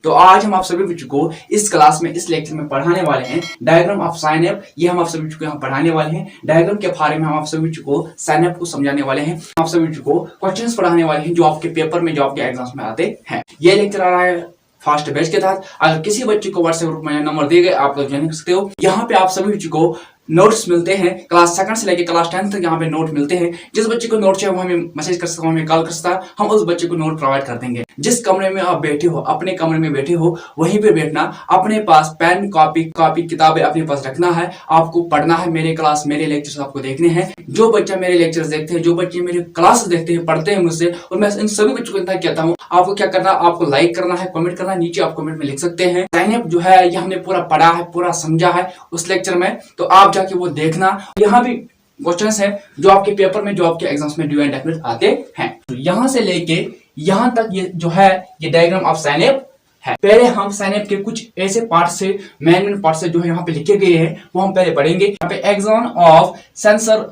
तो आज हम आप सभी बच्चों को इस क्लास में इस लेक्चर में पढ़ाने वाले हैं डायग्राम ऑफ साइनएप। ये हम आप सभी बच्चों को यहाँ पढ़ाने वाले हैं। डायग्राम के बारे में हम आप सभी बच्चों को साइनएप को समझाने वाले हैं। आप सभी बच्चों को क्वेश्चंस पढ़ाने वाले हैं जो आपके पेपर में, जो आपके एग्जाम्स में आते हैं। ये लेक्चर आ रहा है फास्ट बैच के तहत। अगर किसी बच्चे को व्हाट्सएप ग्रुप में नंबर दिए गए, आप लोग ज्वाइन कर सकते हो। यहाँ पे आप सभी बच्चों को नोट्स मिलते हैं, क्लास 2 से लेकर क्लास 10 तक यहाँ पे नोट मिलते हैं। जिस बच्चे को नोट चाहिए वो हमें मैसेज कर सकता है, हमें कॉल कर सकता है, हम उस बच्चे को नोट प्रोवाइड कर देंगे। जिस कमरे में आप बैठे हो, अपने कमरे में बैठे हो, वहीं पे बैठना। अपने पास पेन, कॉपी किताबें अपने पास रखना है। आपको पढ़ना है। मेरे क्लास, मेरे लेक्चर्स आपको देखने हैं। जो बच्चा मेरे लेक्चर्स देखते हैं, जो बच्चे मेरे क्लास देखते हैं, पढ़ते हैं मुझसे, और मैं इन सभी बच्चों को इतना कहता हूँ, आपको क्या करना है, आपको लाइक करना है, कमेंट करना है। नीचे आप कमेंट में लिख सकते हैं साइनअप जो है ये हमने पूरा पढ़ा है, पूरा समझा है उस लेक्चर में, तो आप जाके वो देखना। यहाँ भी क्वेश्चंस है जो आपके पेपर में, जो आपके एग्जाम्स में ड्यू एंड डेफिनेट आते हैं। तो यहाँ से लेके यहाँ तक ये जो है ये डायग्राम ऑफ साइनअप है। पहले हम साइनअप के कुछ ऐसे पार्ट से, मेन पार्ट से जो है यहाँ पे लिखे गए हैं वो हम पहले पढ़ेंगे। यहाँ पे axon of sensor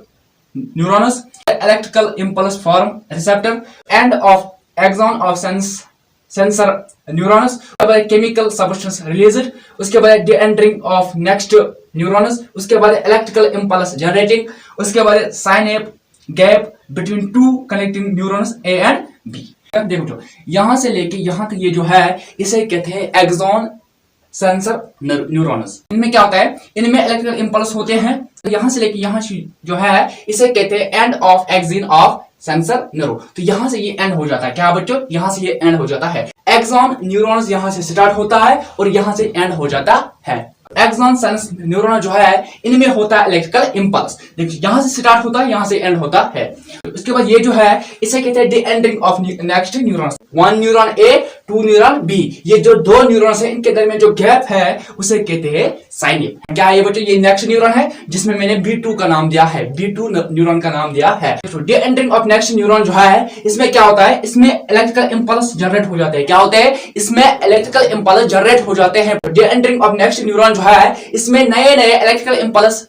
neurons, electrical impulse from receptor, end of axon of sensor neurons, उसके बाद केमिकल सब्सटेंस रिलीज्ड, उसके बाद the entering of next neurons, उसके बाद इलेक्ट्रिकल इंपल्स जनरेटिंग, उसके बाद synapse gap between two connecting neurons A and B. देखो यहां से लेके यहां तक ये जो है इसे कहते हैं एक्सॉन सेंसर न्यूरॉन्स। इनमें क्या होता है, इनमें इलेक्ट्रिकल इंपल्स होते हैं। तो यहां से लेके यहां जो है इसे कहते हैं end of axon of sensor neuro. तो यहां से ये एंड हो जाता है। क्या बच्चों, यहां से ये एंड हो जाता है। एक्सॉन न्यूरॉन्स यहां से स्टार्ट होता है और यहां से एंड हो जाता है। एक्सॉन सेंस न्यूरॉन जो है इनमें होता है इलेक्ट्रिकल इंपल्स। देखिए यहां से स्टार्ट होता है, यहां से एंड होता है। उसके बाद ये जो है इसे कहते हैं the ending of next neurons. 1 neuron A, 2 neuron B, ये जो 2 न्यूरॉन्स है इनके दरमियान जो गैप है उसे कहते हैं साइनएप। क्या ये बच्चों, ये नेक्स्ट न्यूरॉन है जिसमें मैंने B2 का नाम दिया है, B2 न्यूरॉन का नाम दिया है। D ending of next neuron जो है इसमें क्या होता है, इसमें इलेक्ट्रिकल इंपल्स जनरेट हो जाते हैं। क्या होते हैं, इसमें इलेक्ट्रिकल इंपल्स जनरेट हो जाते हैं। The ending of next neuron जो है इसमें नए इलेक्ट्रिकल इंपल्स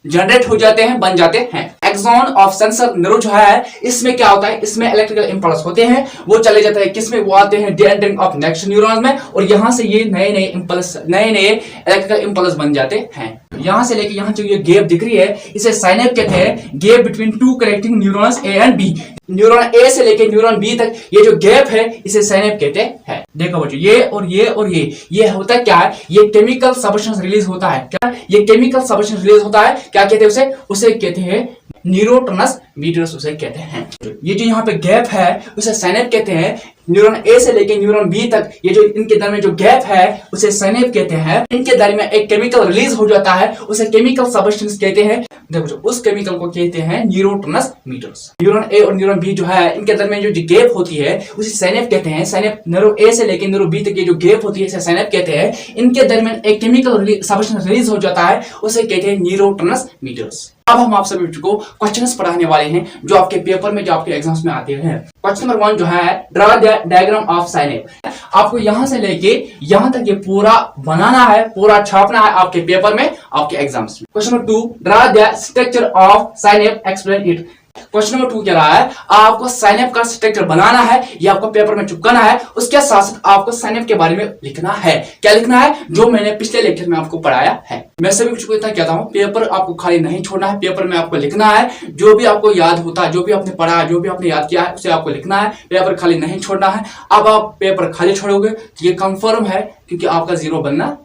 जनरेट हो जाते हैं, बन जाते हैं। एक्सॉन ऑफ सेंसर न्यूरो जो है इसमें क्या होता है, इसमें इलेक्ट्रिकल इंपल्स होते हैं, वो चले जाते हैं किसमें, वो आते हैं the ending of next neuron में, और यहां से ये नए इंपल्स, नए इलेक्ट्रिकल इंपल्स बन जाते हैं। यहां से लेके यहां जो ये गैप दिख रही है इसे साइनएप कहते हैं, gap between two connecting neurons A and B. Neuron A से लेके न्यूरॉन बी तक ये जो गैप है इसे साइनएप कहते हैं। देखो बच्चों, ये और ये और ये होता क्या है, ये केमिकल सब्सटेंस रिलीज होता है। क्या, ये केमिकल सब्सटेंस रिलीज होता है, क्या कहते हैं उसे कहते हैं न्यूरोट्रांसमीटर्स उसे कहते हैं। ये जो यहाँ पे गैप है उसे साइनएप कहते हैं। न्यूरॉन ए से लेके न्यूरॉन बी तक ये जो इनके दरमियान जो गैप है उसे साइनएप कहते हैं। इनके दरमियान एक केमिकल रिलीज हो जाता है, उसे केमिकल सब्सटेंस कहते हैं। देखो उस केमिकल को कहते हैं न्यूरोट्रांसमीटर्स। न्यूरॉन ए और न्यूरॉन बी जो है इनके दरमियान जो गैप होती है उसे साइनएप कहते हैं। साइनएप न्यूरो ए से लेके न्यूरो बी तक ये जो गैप होती है इसे साइनएप कहते हैं। इनके दरमियान एक केमिकल सब्सटेंस रिलीज हो जाता है, उसे कहते हैं न्यूरोट्रांसमीटर्स। अब हम आप सभी को क्वेश्चंस पढ़ाने वाले हैं जो आपके पेपर में, जो आपके एग्जाम्स में आते हैं। क्वेश्चन नंबर 1 जो है, ड्रा द डायग्राम ऑफ साइनएप। आपको यहां से लेके यहां तक ये पूरा बनाना है, पूरा छापना है आपके पेपर में, आपके एग्जाम्स में। Question number 2, draw the structure of synapse, explain it. Question number 2 कह रहा है आपको साइनएप का स्ट्रक्चर बनाना है, ये आपको पेपर में चिपकाना है, उसके साथ साथ आपको साइनएप के बारे में लिखना है। क्या लिखना है, जो मैंने पिछले लेक्चर में आपको पढ़ाया है। मैं सभी कुछ इतना कहता हूं, पेपर आपको खाली नहीं छोड़ना है, पेपर में आपको लिखना है। जो भी आपको याद होता है, जो भी आपने पढ़ा है, जो भी आपने याद किया है उसे आपको लिखना है, पेपर खाली नहीं छोड़ना है। अब आप पेपर खाली छोड़ोगे तो ये कंफर्म है, क्योंकि आपका 0 बनना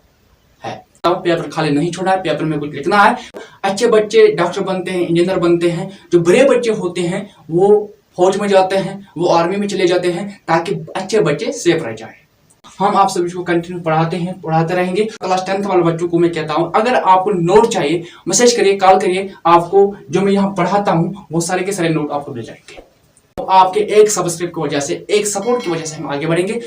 है। अब पेपर खाली नहीं छोड़ना है, पेपर में कुछ लिखना है। अच्छे बच्चे डॉक्टर बनते हैं, इंजीनियर बनते हैं। जो बुरे बच्चे होते हैं वो फौज में जाते हैं, वो आर्मी में चले जाते हैं, ताकि अच्छे बच्चे सेफ रह जाए। हम आप सभी को कंटिन्यू पढ़ाते हैं, पढ़ाते रहेंगे। क्लास 10 वाले बच्चों को मैं कहता हूं, अगर आपको नोट चाहिए मैसेज करिए, कॉल करिए, आपको जो मैं यहाँ पढ़ाता हूँ वो सारे के सारे नोट आपको मिल जाएंगे। तो आपके एक सब्सक्राइब की वजह से, एक सपोर्ट की वजह से हम आगे बढ़ेंगे।